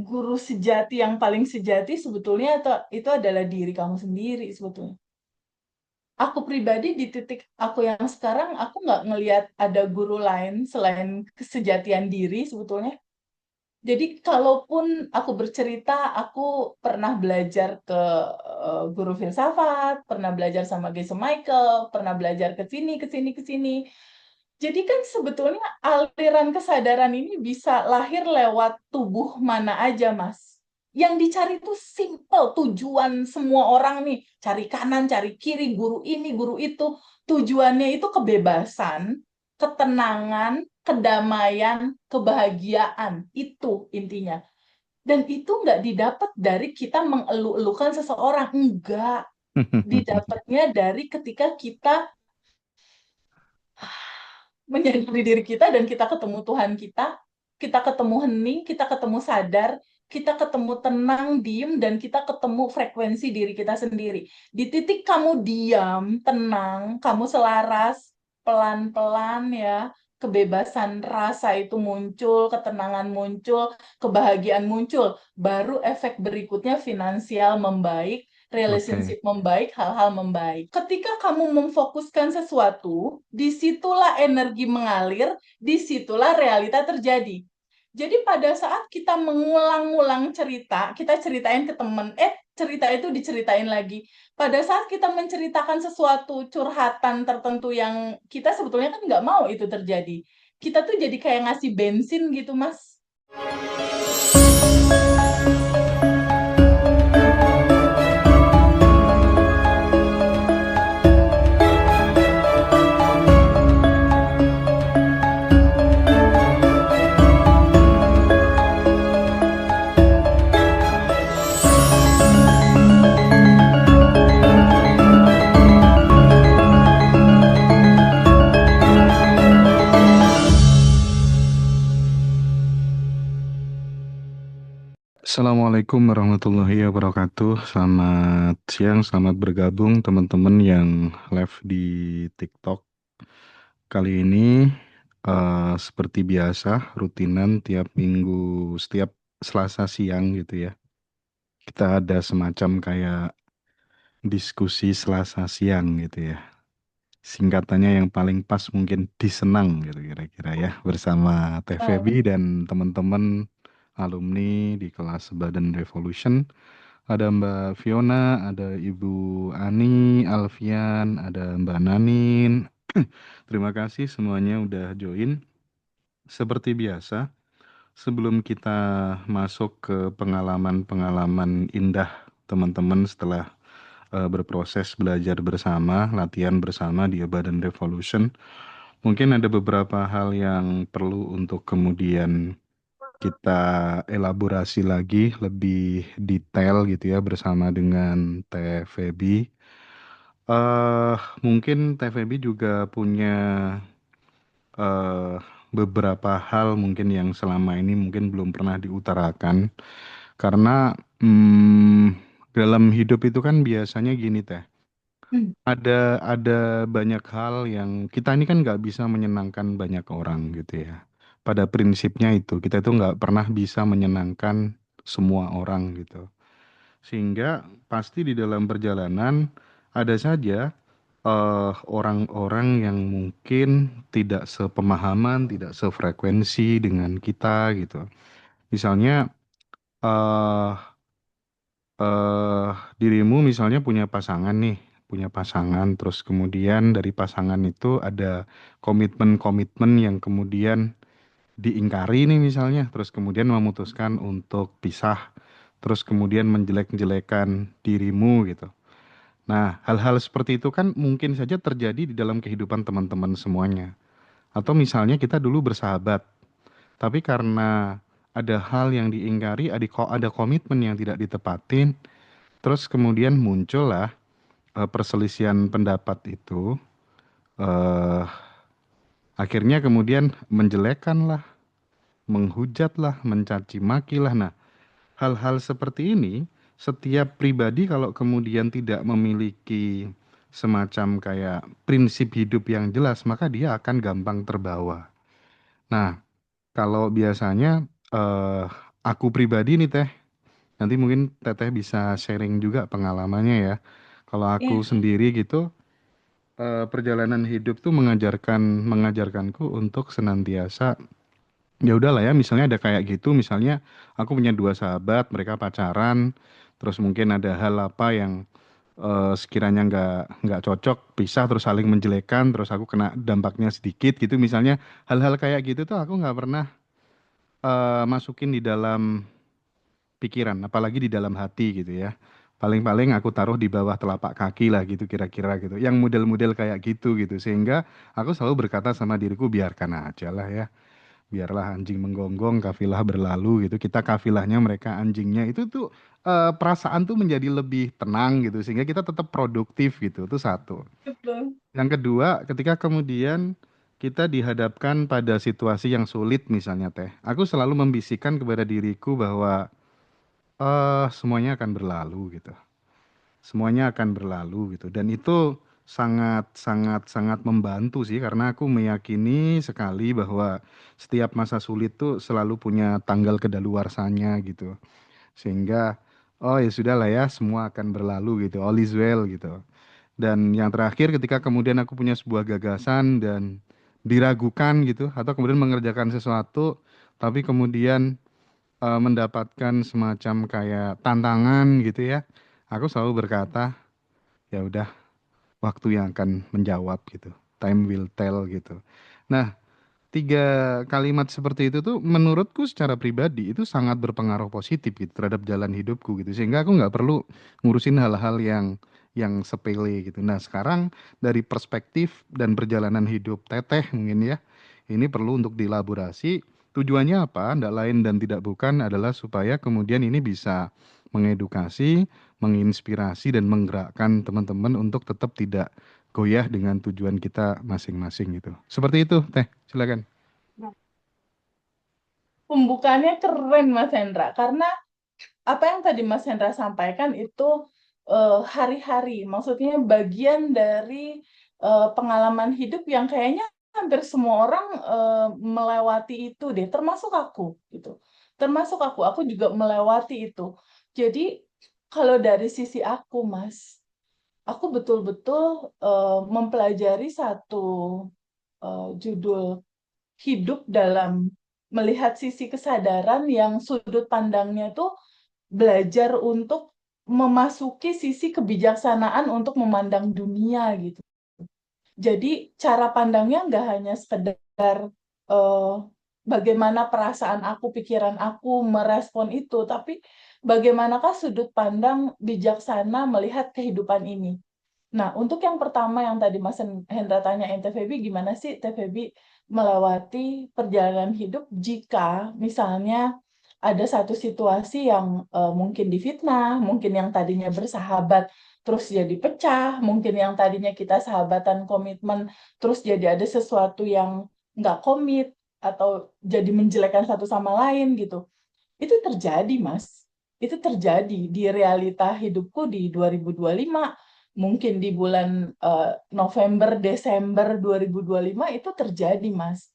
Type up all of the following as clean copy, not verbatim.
guru sejati yang paling sejati sebetulnya itu adalah diri kamu sendiri sebetulnya. Aku pribadi di titik aku yang sekarang, aku nggak ngelihat ada guru lain selain kesejatian diri sebetulnya. Jadi kalaupun aku bercerita, aku pernah belajar ke guru filsafat, pernah belajar sama Geshe Michael, pernah belajar ke sini, ke sini, ke sini. Jadi kan sebetulnya aliran kesadaran ini bisa lahir lewat tubuh mana aja, Mas. Yang dicari itu simple, tujuan semua orang nih, cari kanan, cari kiri, guru ini, guru itu. Tujuannya itu kebebasan, ketenangan, kedamaian, kebahagiaan. Itu intinya. Dan itu nggak didapat dari kita mengeluh-elukan seseorang. Enggak. Didapatnya dari ketika kita menyadari diri kita dan kita ketemu Tuhan kita ketemu hening, kita ketemu sadar, kita ketemu tenang, diem, dan kita ketemu frekuensi diri kita sendiri. Di titik kamu diam, tenang, kamu selaras, pelan-pelan ya, kebebasan rasa itu muncul, ketenangan muncul, kebahagiaan muncul. Baru efek berikutnya finansial membaik, Oke, relationship membaik, hal-hal membaik. Ketika kamu memfokuskan sesuatu, disitulah energi mengalir, disitulah realita terjadi. Jadi pada saat kita mengulang-ulang cerita, kita ceritain ke temen, cerita itu diceritain lagi. Pada saat kita menceritakan sesuatu curhatan tertentu yang kita sebetulnya kan nggak mau itu terjadi. Kita tuh jadi kayak ngasih bensin gitu, Mas. Assalamualaikum warahmatullahi wabarakatuh. Selamat siang, selamat bergabung teman-teman yang live di TikTok. Kali ini seperti biasa rutinan tiap minggu, setiap Selasa siang gitu ya. Kita ada semacam kayak diskusi Selasa siang gitu ya. Singkatannya yang paling pas mungkin disenang gitu kira-kira ya, bersama Teh Oh, Febi dan teman-teman alumni di kelas Badan Revolution. Ada Mbak Fiona, ada Ibu Ani, Alfian, ada Mbak Nanin. Terima kasih semuanya udah join. Seperti biasa, sebelum kita masuk ke pengalaman-pengalaman indah teman-teman setelah berproses belajar bersama, latihan bersama di Badan Revolution, mungkin ada beberapa hal yang perlu untuk kemudian kita elaborasi lagi lebih detail gitu ya bersama dengan Teh Feby. Mungkin Teh Feby juga punya eh beberapa hal mungkin yang selama ini mungkin belum pernah diutarakan karena dalam hidup itu kan biasanya gini Teh. hmm, Ada banyak hal yang kita ini kan nggak bisa menyenangkan banyak orang gitu ya. Pada prinsipnya itu kita itu nggak pernah bisa menyenangkan semua orang gitu. Sehingga pasti di dalam perjalanan ada saja orang-orang yang mungkin tidak sepemahaman, tidak sefrekuensi dengan kita gitu. Misalnya eh eh dirimu misalnya punya pasangan nih, punya pasangan, terus kemudian dari pasangan itu ada komitmen-komitmen yang kemudian diingkari nih misalnya, terus kemudian memutuskan untuk pisah, terus kemudian menjelek-jelekan dirimu gitu. Nah, hal-hal seperti itu kan mungkin saja terjadi di dalam kehidupan teman-teman semuanya. Atau misalnya kita dulu bersahabat, tapi karena ada hal yang diingkari, ada komitmen yang tidak ditepatin, terus kemudian muncullah perselisihan pendapat itu, eh, akhirnya kemudian menjelekkan lah, menghujat lah, mencaci maki lah. Nah, hal-hal seperti ini, setiap pribadi kalau kemudian tidak memiliki semacam kayak prinsip hidup yang jelas, maka dia akan gampang terbawa. Nah, kalau biasanya eh, aku pribadi nih Teh, nanti mungkin Teteh bisa sharing juga pengalamannya ya. Kalau aku Iya, sendiri gitu, perjalanan hidup tuh mengajarkanku untuk senantiasa ya udahlah ya, misalnya ada kayak gitu, misalnya aku punya dua sahabat, mereka pacaran, terus mungkin ada hal apa yang sekiranya nggak cocok, pisah terus saling menjelekan, terus aku kena dampaknya sedikit gitu, misalnya hal-hal kayak gitu tuh aku nggak pernah masukin di dalam pikiran, apalagi di dalam hati gitu ya. Paling-paling aku taruh di bawah telapak kaki lah gitu kira-kira gitu. Yang model-model kayak gitu gitu. Sehingga aku selalu berkata sama diriku biarkan aja lah ya. Biarlah anjing menggonggong, kafilah berlalu gitu. Kita kafilahnya, mereka anjingnya. Itu tuh perasaan tuh menjadi lebih tenang gitu. Sehingga kita tetap produktif gitu. Itu satu. betul. Yang kedua, ketika kemudian kita dihadapkan pada situasi yang sulit misalnya Teh. Aku selalu membisikkan kepada diriku bahwa semuanya akan berlalu gitu. Semuanya akan berlalu gitu. Dan itu sangat sangat sangat membantu sih karena aku meyakini sekali bahwa setiap masa sulit tuh selalu punya tanggal kedaluarsanya gitu. Sehingga oh ya sudah lah ya, semua akan berlalu gitu. All is well gitu. Dan yang terakhir ketika kemudian aku punya sebuah gagasan dan diragukan gitu atau kemudian mengerjakan sesuatu tapi kemudian mendapatkan semacam kayak tantangan gitu ya. Aku selalu berkata, ya udah waktu yang akan menjawab gitu. Time will tell gitu. Nah, tiga kalimat seperti itu tuh menurutku secara pribadi itu sangat berpengaruh positif gitu terhadap jalan hidupku gitu. Sehingga aku nggak perlu ngurusin hal-hal yang sepele gitu. Nah, sekarang dari perspektif dan perjalanan hidup Teteh mungkin ya, ini perlu untuk dielaborasi. Tujuannya apa? Tidak lain dan tidak bukan adalah supaya kemudian ini bisa mengedukasi, menginspirasi dan menggerakkan teman-teman untuk tetap tidak goyah dengan tujuan kita masing-masing gitu. Seperti itu, Teh. Silakan. Pembukaannya keren Mas Hendra, karena apa yang tadi Mas Hendra sampaikan itu hari-hari, maksudnya bagian dari pengalaman hidup yang kayaknya hampir semua orang melewati itu deh, termasuk aku gitu. Termasuk aku juga melewati itu. Jadi kalau dari sisi aku, Mas, aku betul-betul mempelajari satu judul hidup dalam melihat sisi kesadaran yang sudut pandangnya tuh belajar untuk memasuki sisi kebijaksanaan untuk memandang dunia gitu. Jadi cara pandangnya nggak hanya sekedar eh, bagaimana perasaan aku, pikiran aku merespon itu, tapi bagaimanakah sudut pandang bijaksana melihat kehidupan ini. Nah, untuk yang pertama yang tadi Mas Hendra tanya TVB, gimana sih TVB melewati perjalanan hidup jika misalnya ada satu situasi yang mungkin difitnah, mungkin yang tadinya bersahabat terus jadi pecah, mungkin yang tadinya kita sahabatan komitmen terus jadi ada sesuatu yang nggak komit atau jadi menjelekkan satu sama lain gitu. Itu terjadi, Mas. Itu terjadi di realita hidupku di 2025. Mungkin di bulan November, Desember 2025 itu terjadi, Mas.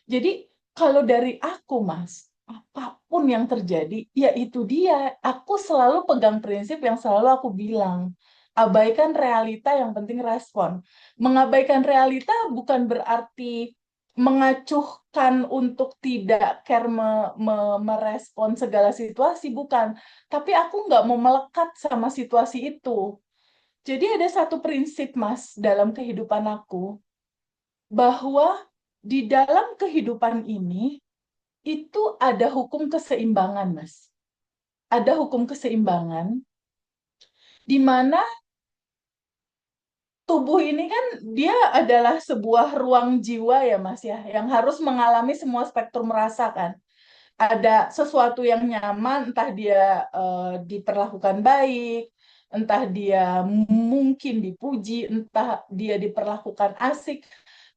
Jadi kalau dari aku, Mas, apapun yang terjadi, ya itu dia. Aku selalu pegang prinsip yang selalu aku bilang. Abaikan realita, yang penting respon. Mengabaikan realita bukan berarti mengacuhkan untuk tidak care merespon segala situasi, bukan. Tapi aku nggak mau melekat sama situasi itu. Jadi ada satu prinsip, Mas, dalam kehidupan aku, bahwa di dalam kehidupan ini, itu ada hukum keseimbangan, Mas. Ada hukum keseimbangan, di mana tubuh ini kan dia adalah sebuah ruang jiwa ya, Mas ya, yang harus mengalami semua spektrum rasa kan. Ada sesuatu yang nyaman, entah dia diperlakukan baik, entah dia mungkin dipuji, entah dia diperlakukan asik.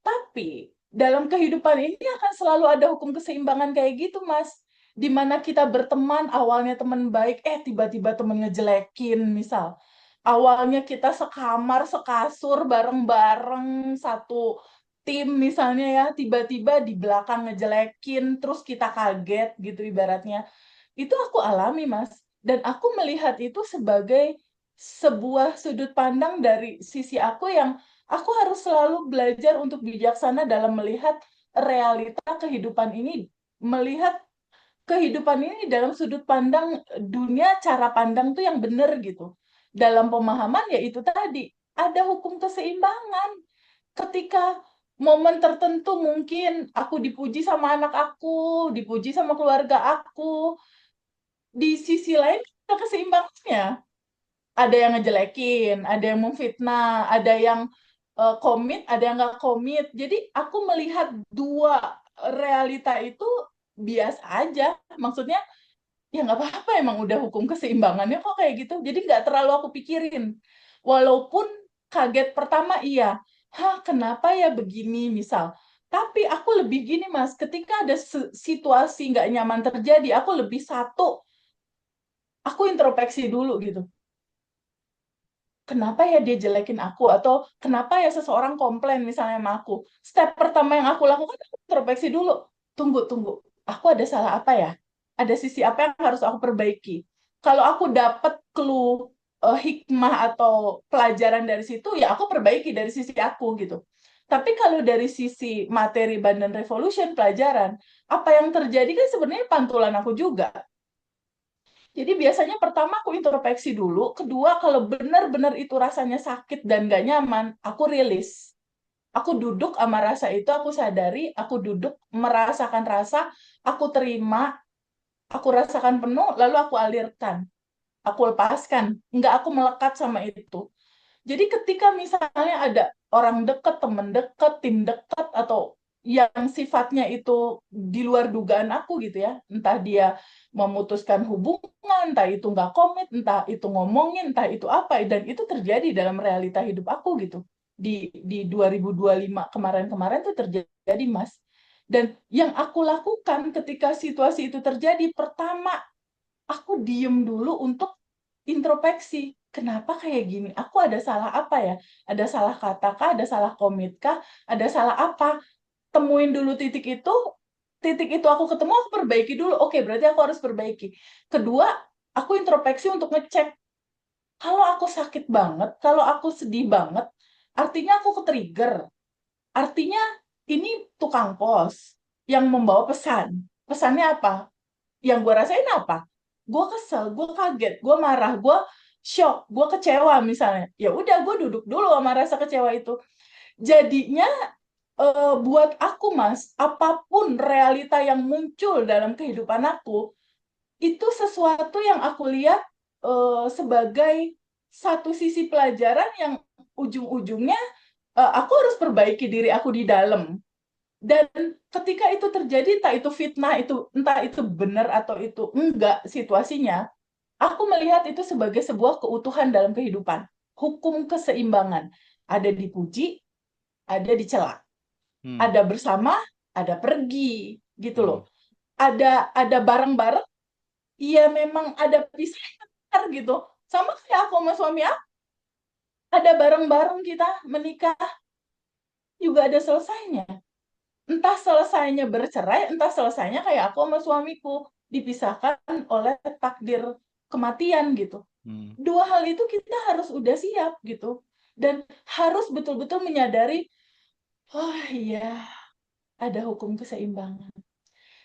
Tapi dalam kehidupan ini akan selalu ada hukum keseimbangan kayak gitu, Mas. Di mana kita berteman, awalnya teman baik, tiba-tiba temen ngejelekin, misal. Awalnya kita sekamar, sekasur, bareng-bareng, satu tim misalnya ya, tiba-tiba di belakang ngejelekin, terus kita kaget gitu ibaratnya. Itu aku alami, Mas. Dan aku melihat itu sebagai sebuah sudut pandang dari sisi aku yang aku harus selalu belajar untuk bijaksana dalam melihat realita kehidupan ini, melihat kehidupan ini dalam sudut pandang dunia, cara pandang tuh yang benar gitu. Dalam pemahaman ya itu tadi, ada hukum keseimbangan. Ketika momen tertentu mungkin aku dipuji sama anak aku, dipuji sama keluarga aku, di sisi lain ada keseimbangannya. Ada yang ngejelekin, ada yang memfitnah, ada yang komit, ada yang nggak komit. Jadi aku melihat dua realita itu biasa aja. Maksudnya ya nggak apa-apa, emang udah hukum keseimbangannya kok kayak gitu. Jadi nggak terlalu aku pikirin. Walaupun kaget pertama iya, hah kenapa ya begini misal. Tapi aku lebih gini Mas, ketika ada situasi nggak nyaman terjadi, aku lebih satu, aku introspeksi dulu gitu. Kenapa ya dia jelekin aku? Atau kenapa ya seseorang komplain misalnya sama aku? Step pertama yang aku lakukan, aku introspeksi dulu. Tunggu, tunggu. Aku ada salah apa ya? Ada sisi apa yang harus aku perbaiki? Kalau aku dapat clue, hikmah atau pelajaran dari situ, ya aku perbaiki dari sisi aku gitu. Tapi kalau dari sisi materi Bandan Revolution, pelajaran, apa yang terjadi kan sebenarnya pantulan aku juga. Jadi biasanya pertama aku introspeksi dulu, kedua kalau benar-benar itu rasanya sakit dan gak nyaman, aku rilis. Aku duduk sama rasa itu, aku sadari, aku duduk merasakan rasa, aku terima, aku rasakan penuh, lalu aku alirkan, aku lepaskan. Nggak aku melekat sama itu. Jadi ketika misalnya ada orang dekat, teman dekat, tim dekat, atau yang sifatnya itu di luar dugaan aku gitu ya, entah dia memutuskan hubungan, entah itu nggak komit, entah itu ngomongin, entah itu apa, dan itu terjadi dalam realita hidup aku gitu. Di 2025 kemarin-kemarin tuh terjadi, Mas. Dan yang aku lakukan ketika situasi itu terjadi, pertama, aku diem dulu untuk introspeksi. Kenapa kayak gini? Aku ada salah apa ya? Ada salah kata kah? Ada salah komit kah? Ada salah apa? Temuin dulu titik itu aku ketemu, aku perbaiki dulu. Oke, berarti aku harus perbaiki. Kedua, aku introspeksi untuk ngecek. Kalau aku sakit banget, kalau aku sedih banget, artinya aku ke-trigger. Artinya ini tukang pos yang membawa pesan. Pesannya apa? Yang gue rasain apa? Gue kesel, gue kaget, gue marah, gue shock, gue kecewa misalnya. Ya udah, gue duduk dulu sama rasa kecewa itu. Jadinya buat aku Mas, apapun realita yang muncul dalam kehidupan aku, itu sesuatu yang aku lihat sebagai satu sisi pelajaran yang ujung-ujungnya aku harus perbaiki diri aku di dalam. Dan ketika itu terjadi, entah itu fitnah, entah itu benar atau itu enggak situasinya, aku melihat itu sebagai sebuah keutuhan dalam kehidupan. Hukum keseimbangan. Ada dipuji, ada dicela. Hmm. Ada bersama, ada pergi, gitu loh. Hmm. Ada bareng-bareng, iya memang ada pisah gitu. Sama kayak aku sama suami aku, ada bareng-bareng kita menikah, juga ada selesainya. Entah selesainya bercerai, entah selesainya kayak aku sama suamiku, dipisahkan oleh takdir kematian gitu. Hmm. Dua hal itu kita harus udah siap gitu. Dan harus betul-betul menyadari, oh iya, ada hukum keseimbangan.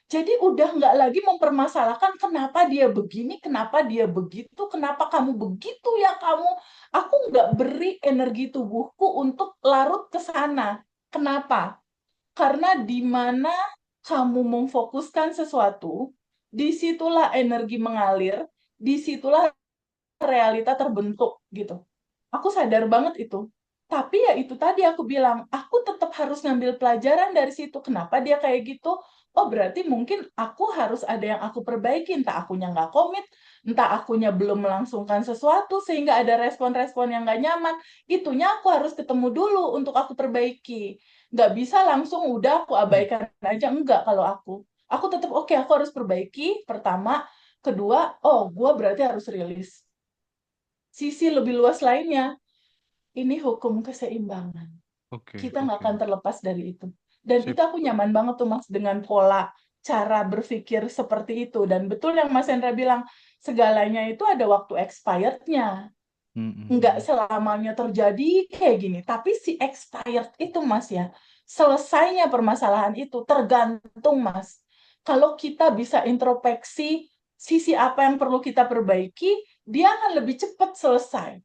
Jadi udah nggak lagi mempermasalahkan kenapa dia begini, kenapa dia begitu, kenapa kamu begitu ya kamu. Aku nggak beri energi tubuhku untuk larut ke sana. Kenapa? Karena di mana kamu memfokuskan sesuatu, disitulah energi mengalir, disitulah realita terbentuk gitu. Aku sadar banget itu. Tapi ya itu tadi aku bilang, aku tetap harus ngambil pelajaran dari situ. Kenapa dia kayak gitu? Oh berarti mungkin aku harus ada yang aku perbaiki. Entah akunya nggak komit, entah akunya belum melangsungkan sesuatu sehingga ada respon-respon yang nggak nyaman. Itunya aku harus ketemu dulu untuk aku perbaiki. Nggak bisa langsung udah aku Hmm. abaikan aja. Enggak kalau aku. Aku tetap oke, aku harus perbaiki. Pertama, kedua, oh gue berarti harus rilis. Sisi lebih luas lainnya, ini hukum keseimbangan. Oke, Kita nggak oke. akan terlepas dari itu. Dan itu Sip. aku nyaman banget tuh Mas dengan pola. cara berpikir seperti itu. Dan betul yang Mas Hendra bilang, segalanya itu ada waktu expirednya. Nggak Mm-mm. selamanya terjadi kayak gini. Tapi si expired itu Mas ya, selesainya permasalahan itu tergantung Mas. Kalau kita bisa introspeksi sisi apa yang perlu kita perbaiki, dia akan lebih cepat selesai.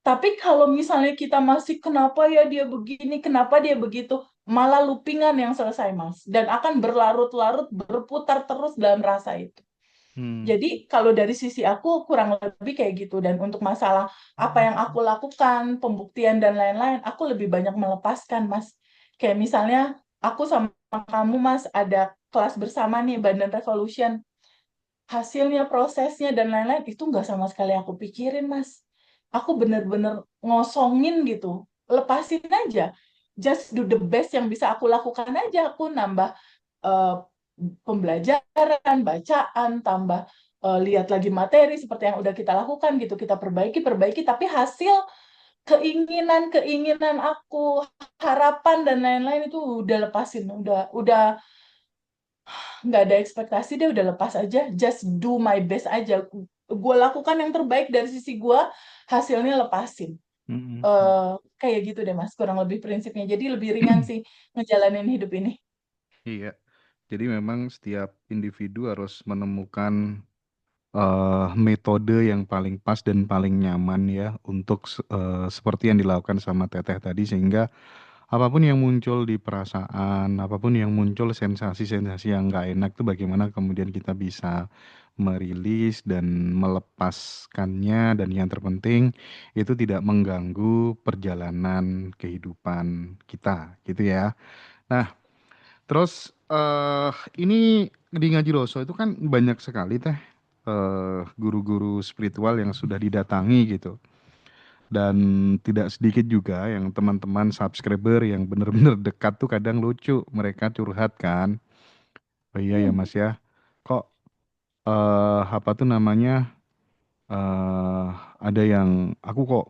Tapi kalau misalnya kita masih kenapa ya dia begini, kenapa dia begitu, malah loopingan yang selesai Mas. Dan akan berlarut-larut, berputar terus dalam rasa itu. Hmm. Jadi kalau dari sisi aku kurang lebih kayak gitu. Dan untuk masalah apa yang aku lakukan, pembuktian dan lain-lain, aku lebih banyak melepaskan Mas. Kayak misalnya aku sama kamu Mas ada kelas bersama nih Bandan Revolution. Hasilnya, prosesnya dan lain-lain itu nggak sama sekali aku pikirin Mas. Aku bener-bener ngosongin gitu. Lepasin aja. Just do the best yang bisa aku lakukan aja. Aku nambah eh, pembelajaran, bacaan, tambah lihat lagi materi seperti yang udah kita lakukan gitu, kita perbaiki, perbaiki, tapi hasil keinginan aku, harapan dan lain-lain itu udah lepasin, udah nggak ada ekspektasi deh, udah lepas aja, just do my best aja. Gue lakukan yang terbaik dari sisi gue, hasilnya lepasin. Mm-mm. Eh, Kayak gitu deh Mas, kurang lebih prinsipnya. Jadi lebih ringan sih ngejalanin hidup ini. Iya. Jadi memang setiap individu harus menemukan metode yang paling pas dan paling nyaman ya untuk seperti yang dilakukan sama Teteh tadi sehingga apapun yang muncul di perasaan, apapun yang muncul sensasi-sensasi yang nggak enak tuh bagaimana kemudian kita bisa merilis dan melepaskannya dan yang terpenting itu tidak mengganggu perjalanan kehidupan kita gitu ya. Nah, terus ini di Ngaji Loso itu kan banyak sekali teh guru-guru spiritual yang sudah didatangi gitu. Dan tidak sedikit juga yang teman-teman subscriber yang bener-bener dekat tuh kadang lucu. Mereka curhat kan. Oh iya ya Hmm. Mas ya. Kok apa tuh namanya eh ada yang aku kok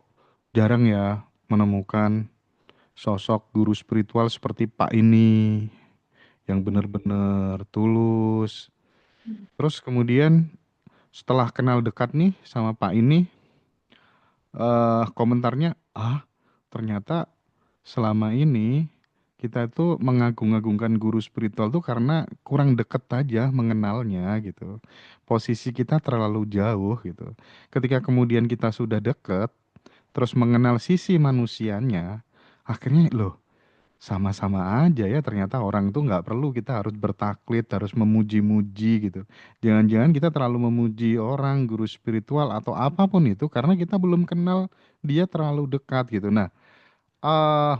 jarang ya menemukan sosok guru spiritual seperti Pak ini yang bener-bener tulus. Terus kemudian setelah kenal dekat nih sama Pak ini, komentarnya, ah ternyata selama ini kita itu mengagung-agungkan guru spiritual tuh karena kurang deket aja mengenalnya gitu. Posisi kita terlalu jauh gitu. Ketika kemudian kita sudah deket, terus mengenal sisi manusianya, akhirnya loh sama-sama aja ya ternyata orang tuh nggak perlu kita harus bertaklid, harus memuji-muji gitu. Jangan-jangan kita terlalu memuji orang, guru spiritual atau apapun itu karena kita belum kenal dia terlalu dekat gitu. Nah,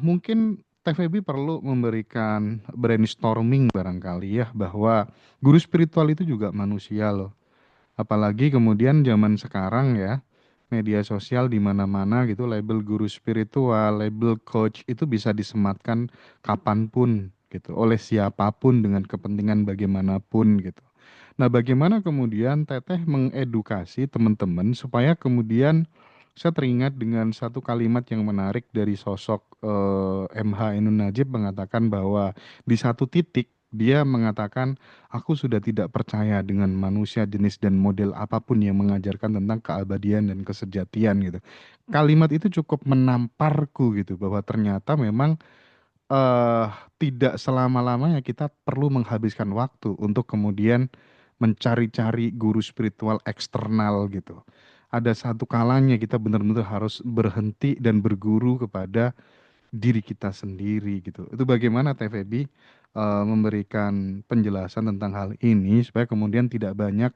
mungkin TVB perlu memberikan brainstorming barangkali ya bahwa guru spiritual itu juga manusia loh. Apalagi kemudian zaman sekarang ya, media sosial di mana-mana gitu, label guru spiritual, label coach itu bisa disematkan kapanpun gitu, oleh siapapun dengan kepentingan bagaimanapun gitu. Nah, bagaimana kemudian Teteh mengedukasi teman-teman supaya kemudian saya teringat dengan satu kalimat yang menarik dari sosok MH Ainun Najib mengatakan bahwa di satu titik dia mengatakan aku sudah tidak percaya dengan manusia jenis dan model apapun yang mengajarkan tentang keabadian dan kesejatian gitu. Kalimat itu cukup menamparku gitu bahwa ternyata memang eh tidak selama-lamanya kita perlu menghabiskan waktu untuk kemudian mencari-cari guru spiritual eksternal gitu. Ada satu kalanya kita benar-benar harus berhenti dan berguru kepada diri kita sendiri gitu. Itu bagaimana Teh Feby memberikan penjelasan tentang hal ini supaya kemudian tidak banyak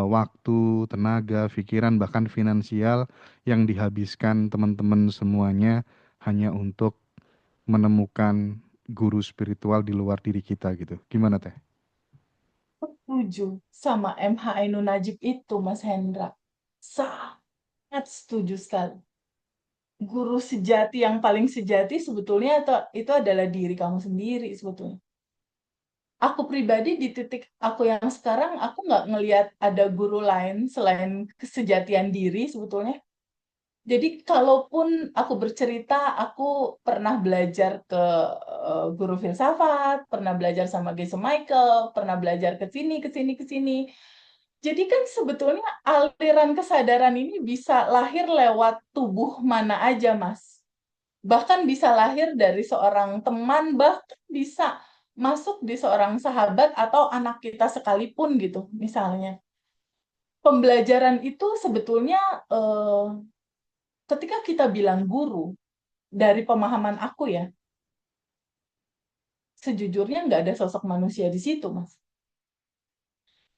waktu, tenaga, pikiran bahkan finansial yang dihabiskan teman-teman semuanya hanya untuk menemukan guru spiritual di luar diri kita gitu. Gimana Teh? Setuju sama MH Ainun Najib itu, Mas Hendra. Sangat setuju sekali. Guru sejati yang paling sejati sebetulnya itu adalah diri kamu sendiri sebetulnya. Aku pribadi di titik aku yang sekarang, aku nggak ngelihat ada guru lain selain kesejatian diri sebetulnya. Jadi kalaupun aku bercerita, aku pernah belajar ke guru filsafat, pernah belajar sama Geshe Michael, pernah belajar ke sini, ke sini, ke sini. Jadi kan sebetulnya aliran kesadaran ini bisa lahir lewat tubuh mana aja, Mas. Bahkan bisa lahir dari seorang teman, bahkan bisa masuk di seorang sahabat atau anak kita sekalipun gitu, misalnya. Pembelajaran itu sebetulnya eh, ketika kita bilang guru, dari pemahaman aku ya, sejujurnya nggak ada sosok manusia di situ, Mas.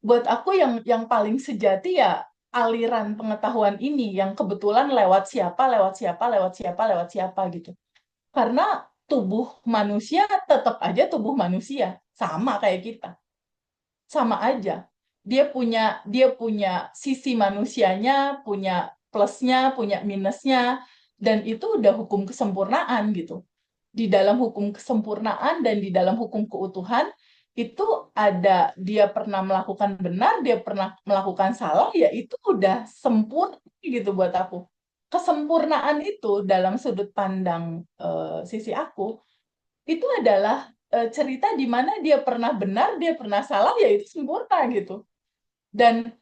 Buat aku yang paling sejati ya aliran pengetahuan ini yang kebetulan lewat siapa, lewat siapa, lewat siapa, lewat siapa gitu. Karena tubuh manusia tetap aja tubuh manusia, sama kayak kita. Sama aja. Dia punya sisi manusianya, punya plusnya, punya minusnya, dan itu udah hukum kesempurnaan gitu. Di dalam hukum kesempurnaan dan di dalam hukum keutuhan itu ada dia pernah melakukan benar, dia pernah melakukan salah, ya itu udah sempurna gitu buat aku. Kesempurnaan itu dalam sudut pandang sisi aku itu adalah cerita di mana dia pernah benar, dia pernah salah, ya itu sempurna gitu. Dan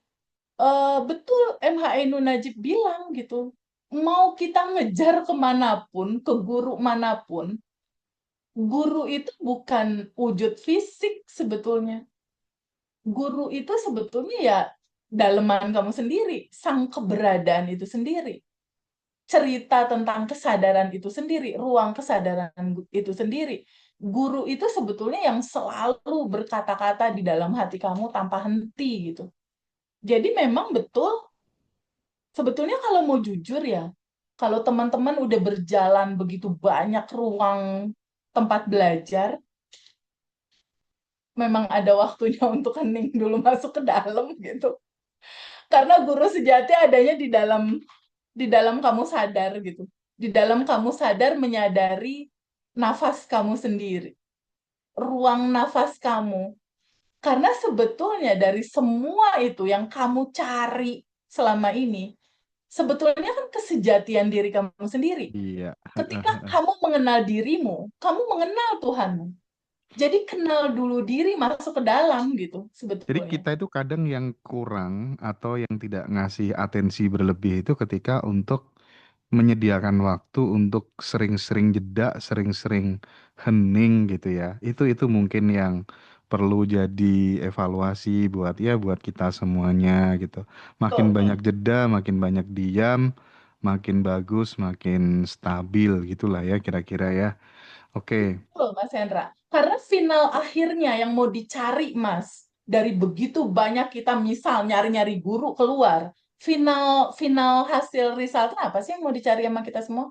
betul MH Ainun Najib bilang gitu, mau kita ngejar kemanapun, ke guru manapun, guru itu bukan wujud fisik sebetulnya. Guru itu sebetulnya ya daleman kamu sendiri, sang keberadaan itu sendiri. Cerita tentang kesadaran itu sendiri, ruang kesadaran itu sendiri. Guru itu sebetulnya yang selalu berkata-kata di dalam hati kamu tanpa henti gitu. Jadi memang betul, sebetulnya kalau mau jujur ya, kalau teman-teman udah berjalan begitu banyak ruang tempat belajar, memang ada waktunya untuk hening dulu masuk ke dalam gitu. Karena guru sejati adanya di dalam kamu sadar gitu. Di dalam kamu sadar menyadari nafas kamu sendiri, ruang nafas kamu. Karena sebetulnya dari semua itu yang kamu cari selama ini, sebetulnya kan kesejatian diri kamu sendiri. Iya. Ketika kamu mengenal dirimu, kamu mengenal Tuhanmu. Jadi kenal dulu diri, masuk ke dalam gitu Jadi sebetulnya. kita itu kadang yang kurang atau yang tidak ngasih atensi berlebih itu ketika untuk menyediakan waktu untuk sering-sering jeda, sering-sering hening gitu ya. Itu mungkin yang perlu jadi evaluasi buat ya buat kita semuanya gitu. Makin Betul. banyak jeda, makin banyak diam, makin bagus, makin stabil gitulah ya kira-kira ya. Oke. Betul, Mas Hendra. Karena final akhirnya yang mau dicari, Mas, dari begitu banyak kita misal nyari-nyari guru keluar, final final hasil resultnya apa sih yang mau dicari sama kita semua?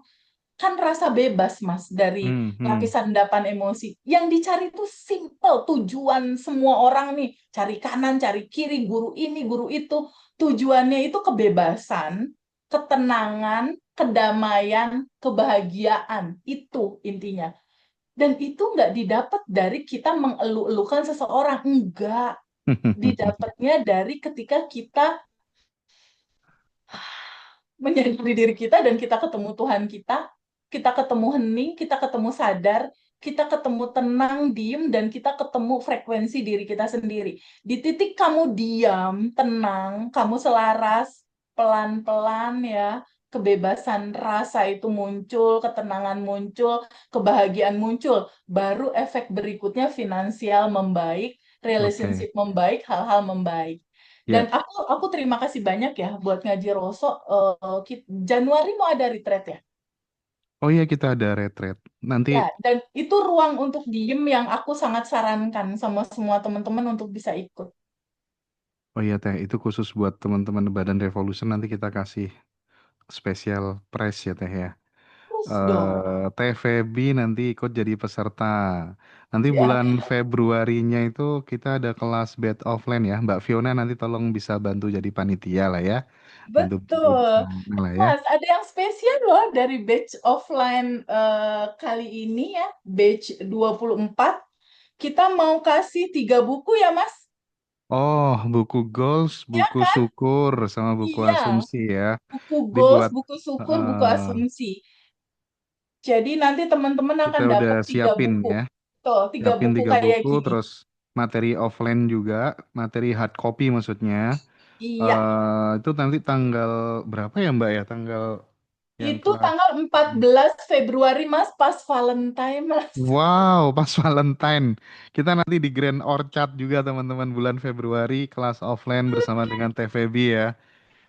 Kan rasa bebas, Mas, dari Hmm, hmm. lapisan endapan emosi. Yang dicari itu simple, tujuan semua orang nih, cari kanan, cari kiri, guru ini, guru itu, tujuannya itu kebebasan, ketenangan, kedamaian, kebahagiaan. Itu intinya. Dan itu nggak didapat dari kita mengeluh-elukan seseorang. Enggak. Didapatnya dari ketika kita menyadari diri kita dan kita ketemu Tuhan kita ketemu hening, kita ketemu sadar, kita ketemu tenang, diem, dan kita ketemu frekuensi diri kita sendiri. Di titik kamu diam, tenang, kamu selaras, pelan-pelan ya, kebebasan rasa itu muncul, ketenangan muncul, kebahagiaan muncul. Baru efek berikutnya finansial membaik, Oke. relationship membaik, hal-hal membaik. Dan Ya. aku terima kasih banyak ya buat ngaji Roso. Januari mau ada retreat ya. Oh iya kita ada retreat. Nanti Ya, dan itu ruang untuk diem yang aku sangat sarankan sama semua teman-teman untuk bisa ikut. oh iya Teh, itu khusus buat teman-teman Badan Revolution nanti kita kasih spesial price ya Teh ya. Terus dong. Teh Feby nanti ikut jadi peserta. Nanti Ya, bulan Februarinya itu kita ada kelas bed offline ya. Mbak Fiona nanti tolong bisa bantu jadi panitia lah ya. Bantu berdiri di betul. sana lah ya. Mas, ada yang spesial loh dari batch offline kali ini ya, batch 24. Kita mau kasih 3 buku ya, Mas? Oh, buku goals, Ya buku kan? syukur, sama buku Iya, asumsi ya. buku goals, Dibuat, buku syukur, buku eh, asumsi. Jadi nanti teman-teman kita akan udah dapat tiga siapin buku. ya. Tuh, tiga Siapin buku tiga kayak buku, gini. terus materi offline juga, materi hard copy maksudnya. Iya, Itu nanti tanggal berapa ya Mbak ya? Tanggal yang itu kelas. tanggal 14 Februari, Mas, pas Valentine, Mas. Wow, pas Valentine. Kita nanti di Grand Orchard juga teman-teman bulan Februari kelas offline bersama dengan TVB ya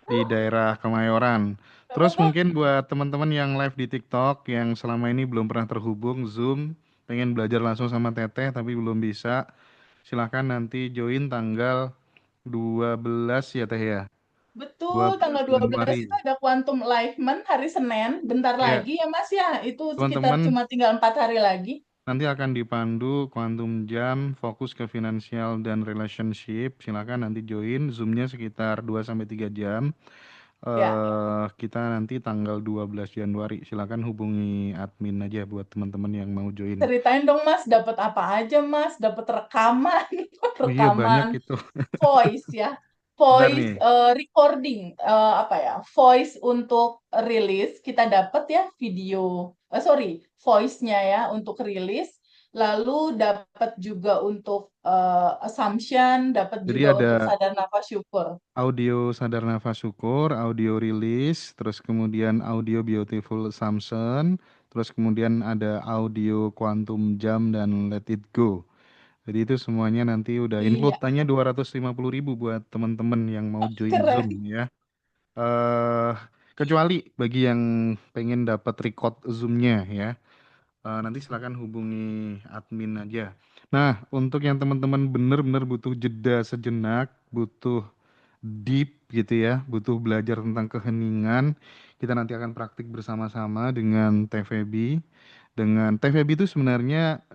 di daerah Kemayoran. Terus mungkin buat teman-teman yang live di TikTok yang selama ini belum pernah terhubung Zoom, pengen belajar langsung sama Teteh tapi belum bisa, silahkan nanti join tanggal 12 ya Teh ya. Betul, 12 tanggal 12 Januari. itu ada Quantum Alignment hari Senin. Bentar Ya, lagi ya, Mas, ya. Itu sekitar teman-teman cuma tinggal 4 hari lagi. nanti akan dipandu Quantum Jam, fokus ke finansial dan relationship. Silakan nanti join Zoom-nya sekitar 2 sampai 3 jam. Ya, Kita nanti tanggal 12 Januari. Silakan hubungi admin aja buat teman-teman yang mau join. ceritain dong, Mas, dapat apa aja, Mas? Dapat rekaman, Oh iya banyak rekaman itu. voice ya, Bentar voice nih. recording, apa ya, voice untuk rilis kita dapat ya, video, sorry, voice-nya ya untuk rilis, lalu dapat juga untuk assumption, dapat Jadi juga ada untuk sadar nafas syukur. audio Sadar Nafas Syukur, audio rilis, terus kemudian audio Beautiful Samson, terus kemudian ada audio Quantum Jam dan Let It Go. Jadi itu semuanya nanti udah include Iya, tanya 250.000 buat teman-teman yang mau join Zoom keren. ya. eh Kecuali bagi yang pengen dapat record Zoom-nya ya. Nanti silakan hubungi admin aja. Nah, untuk yang teman-teman benar-benar butuh jeda sejenak, butuh deep gitu ya, butuh belajar tentang keheningan, kita nanti akan praktik bersama-sama dengan TVB. Dengan TVB itu sebenarnya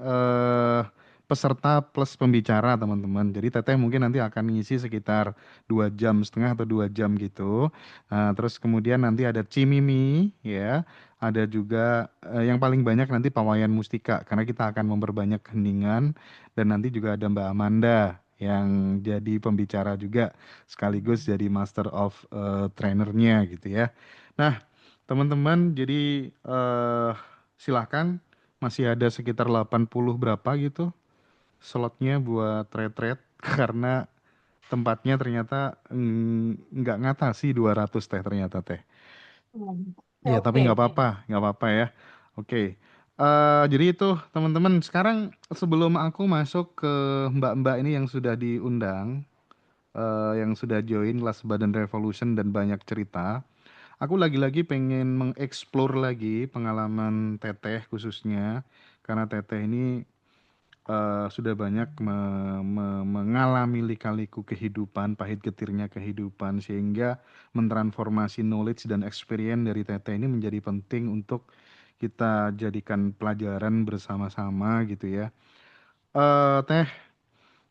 peserta plus pembicara teman-teman. Jadi Teteh mungkin nanti akan ngisi sekitar 2 jam setengah atau 2 jam gitu. Terus kemudian nanti ada Cimimi ya, ada juga yang paling banyak nanti Pawayan Mustika karena kita akan memperbanyak keheningan dan nanti juga ada Mbak Amanda yang jadi pembicara juga sekaligus jadi master of trainernya gitu ya. Nah, teman-teman jadi silahkan masih ada sekitar 80 berapa gitu slotnya buat retret karena tempatnya ternyata nggak ngatasi 200 teh ternyata teh. Ya, tapi Oke, nggak oke. apa-apa, nggak apa-apa ya. Oke. Jadi itu teman-teman, sekarang sebelum aku masuk ke mbak-mbak ini yang sudah diundang, yang sudah join kelas Badan Revolution dan banyak cerita, aku lagi-lagi pengen mengeksplor lagi pengalaman Teteh khususnya, karena Teteh ini sudah banyak mengalami lika-liku kehidupan, pahit getirnya kehidupan, sehingga mentransformasi knowledge dan experience dari Teteh ini menjadi penting untuk kita jadikan pelajaran bersama-sama gitu ya. Teh,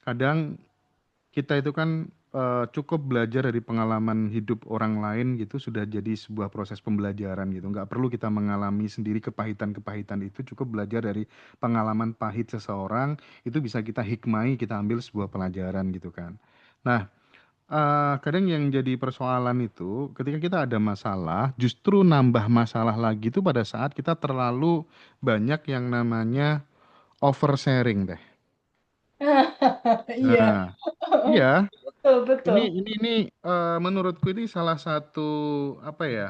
kadang kita itu kan cukup belajar dari pengalaman hidup orang lain gitu sudah jadi sebuah proses pembelajaran gitu. Nggak perlu kita mengalami sendiri kepahitan-kepahitan itu, cukup belajar dari pengalaman pahit seseorang, itu bisa kita hikmai, kita ambil sebuah pelajaran gitu kan. Nah, kadang yang jadi persoalan itu ketika kita ada masalah, justru nambah masalah lagi itu pada saat kita terlalu banyak yang namanya oversharing deh. Iya, Nah, iya. betul, betul. Ini menurutku ini salah satu apa ya?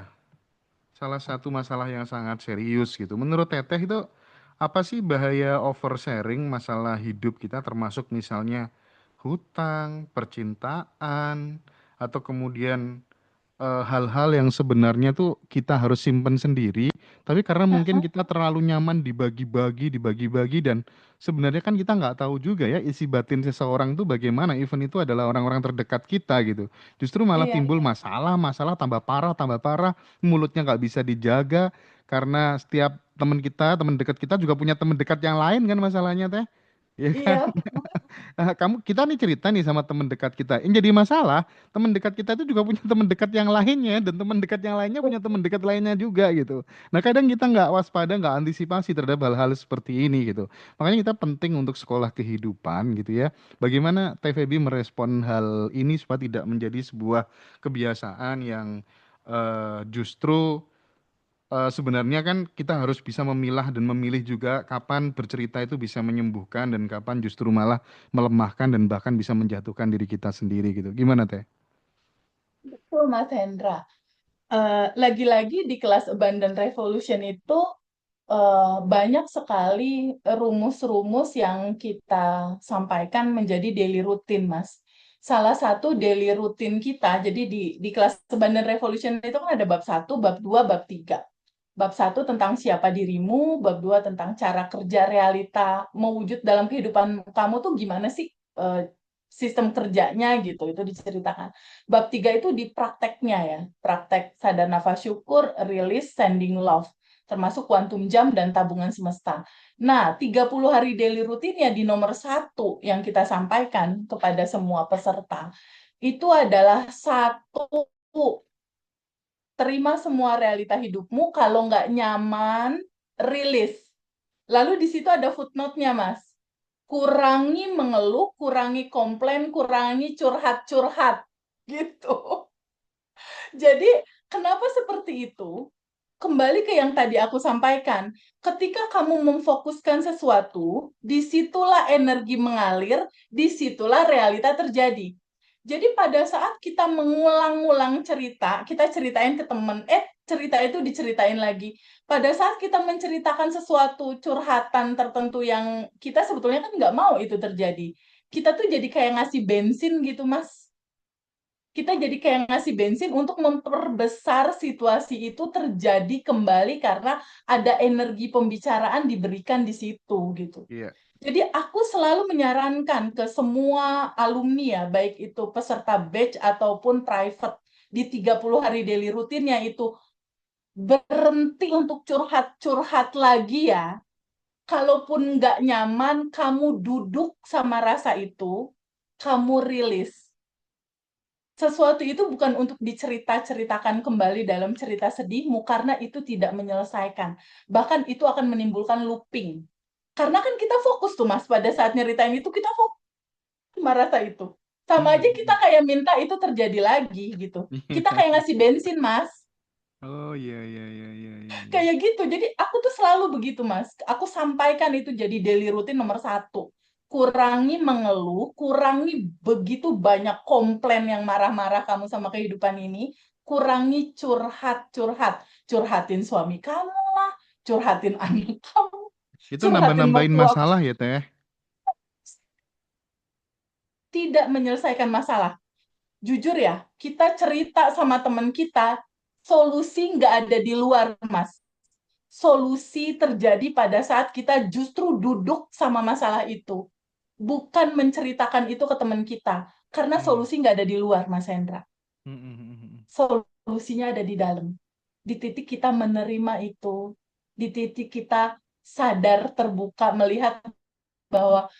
Salah satu masalah yang sangat serius gitu. Menurut Teteh itu apa sih bahaya oversharing masalah hidup kita termasuk misalnya hutang, percintaan, atau kemudian hal-hal yang sebenarnya tuh kita harus simpen sendiri, tapi karena mungkin kita terlalu nyaman dibagi-bagi, dan sebenarnya kan kita nggak tahu juga ya isi batin seseorang tuh bagaimana, even itu adalah orang-orang terdekat kita gitu. Justru malah Iya, timbul masalah, masalah tambah parah, mulutnya nggak bisa dijaga, karena setiap teman kita, teman dekat kita juga punya teman dekat yang lain kan masalahnya teh, ya iya, kan? Kita nih cerita nih sama teman dekat kita. Yang jadi masalah, teman dekat kita itu juga punya teman dekat yang lainnya, dan teman dekat yang lainnya punya teman dekat lainnya juga gitu. Nah, kadang kita nggak waspada, nggak antisipasi terhadap hal-hal seperti ini gitu. Makanya kita penting untuk sekolah kehidupan gitu ya. Bagaimana TVB merespon hal ini supaya tidak menjadi sebuah kebiasaan yang justru sebenarnya kan kita harus bisa memilah dan memilih juga kapan bercerita itu bisa menyembuhkan dan kapan justru malah melemahkan dan bahkan bisa menjatuhkan diri kita sendiri gitu. Gimana Teh? Betul, Mas Hendra. Lagi-lagi di kelas Abundant Revolution itu banyak sekali rumus-rumus yang kita sampaikan menjadi daily rutin, Mas. Salah satu daily rutin kita, jadi di kelas Abundant Revolution itu kan ada bab satu, bab 2, bab 3. Bab satu tentang siapa dirimu, bab 2 tentang cara kerja realita mewujud dalam kehidupan kamu tuh gimana sih eh, sistem kerjanya gitu, itu diceritakan. Bab 3 itu di prakteknya ya, praktek sadar nafas syukur, release, sending love, termasuk kuantum jam dan tabungan semesta. Nah, 30 hari daily rutinnya di nomor satu yang kita sampaikan kepada semua peserta, itu adalah satu, terima semua realita hidupmu, kalau nggak nyaman, rilis. Lalu di situ ada footnote-nya, Mas. Kurangi mengeluh, kurangi komplain, kurangi curhat-curhat. Gitu. Jadi, kenapa seperti itu? Kembali ke yang tadi aku sampaikan, ketika kamu memfokuskan sesuatu, disitulah energi mengalir, disitulah realita terjadi. Jadi pada saat kita mengulang-ulang cerita, kita ceritain ke temen, cerita itu diceritain lagi. Pada saat kita menceritakan sesuatu curhatan tertentu yang kita sebetulnya kan nggak mau itu terjadi, kita tuh jadi kayak ngasih bensin gitu, Mas. Kita jadi kayak ngasih bensin untuk memperbesar situasi itu terjadi kembali karena ada energi pembicaraan diberikan di situ gitu. Iya. Jadi aku selalu menyarankan ke semua alumni ya, baik itu peserta batch ataupun private di 30 hari daily rutinnya itu berhenti untuk curhat-curhat lagi ya. Kalaupun nggak nyaman, kamu duduk sama rasa itu, kamu rilis. Sesuatu itu bukan untuk dicerita-ceritakan kembali dalam cerita sedihmu karena itu tidak menyelesaikan. Bahkan itu akan menimbulkan looping. Karena kan kita fokus tuh Mas pada saat nyeritain itu kita fokus sama rasa itu. Sama aja kita Hmm. kayak minta itu terjadi lagi gitu. Kita kayak ngasih bensin Mas. Oh iya iya iya iya iya. Iya. Kayak gitu. Jadi aku tuh selalu begitu, Mas. Aku sampaikan itu jadi daily routine nomor satu. Kurangi mengeluh, kurangi begitu banyak komplain yang marah-marah kamu sama kehidupan ini. Kurangi curhat-curhat. Curhatin suami kamu lah, curhatin anak kamu, Itu curhatin nambah-nambahin mertua. masalah ya Teh? Tidak menyelesaikan masalah. Jujur ya, kita cerita sama teman kita, solusi nggak ada di luar, Mas. Solusi terjadi pada saat kita justru duduk sama masalah itu. Bukan menceritakan itu ke teman kita. Karena Hmm. solusi nggak ada di luar, Mas Hendra. Hmm, hmm, hmm, hmm. Solusinya ada di dalam. Di titik kita menerima itu. Di titik kita sadar, terbuka, melihat bahwa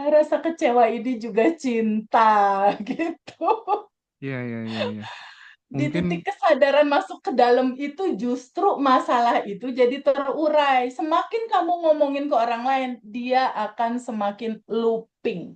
rasa kecewa ini juga cinta, gitu. Iya iya iya iya. Di Mungkin titik kesadaran masuk ke dalam itu justru masalah itu jadi terurai. Semakin kamu ngomongin ke orang lain, dia akan semakin looping.